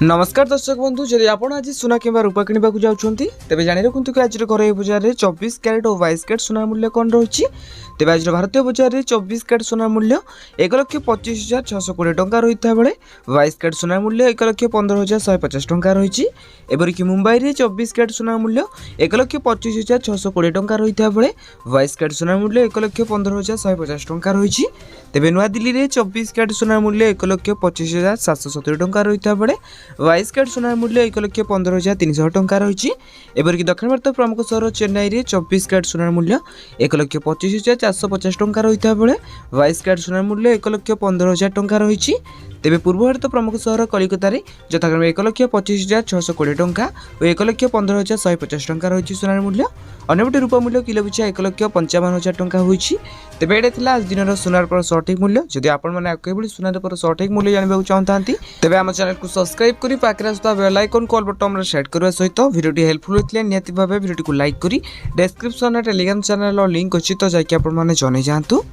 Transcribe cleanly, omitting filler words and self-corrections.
नमस्कार दर्शक बंधु जदि आप आज सुना कि रूपा किणवा जाऊँगी तेज जाणी रखुद कि आज घर बजार में 24 क्यारेट और 22 क्यारेट सोनार मूल्य कौन रही तेज आज भारतीय बजार में 24 क्यारेट सोनार मूल्य 1,25,620 टंका रही है बेले 22 क्यारेट सोनार मूल्य 1,15,150 टंका रही एपरिक मुंबई में 24 क्यारेट सोनार मूल्य 1,25,620 टंका रही है बेले 22 क्यारेट सोनार मूल्य 1,15,150 टंका रही तेज नुआ दिल्ली में 24 क्यारेट सोनार मूल्य 1,25,770 टंका रही है बेले 22 क्यारेट सोनार मूल्य 1,15,300 टंका रही एपरिक दक्षिण भारत प्रमुख सहर चेन्नई में 24 क्यारेट सोनार मूल्य 1,25,450 टंका रही है बेले 22 क्यारेट सोनार मूल्य 1,15,000 टंका रही तेज पूर्व भारत प्रमुख सहर कलिकता यथाक्रमे 1,25,620 टंका और 1,15,150 टंका रही सोनार मूल्य अन्यपटे रूपा मूल्य किलो पिछा 1,55,000 टंका होती तेज ये आज दिन सोनार पर सठिक मूल्य जदि आपड़ी सोनार पर सठिक मूल्य जानवा चाहते तेज आम चैनल को सब्सक्राइब कर पाखे आसुवा bell icon call button set करने सहित भिडियोटी हेल्पफुल होता है निहाती भाव भिडियोटी को लाइक करी डेस्क्रिप्शन टेलीग्राम चैनल लिंक अच्छी तो जाकि आपने जन जातु।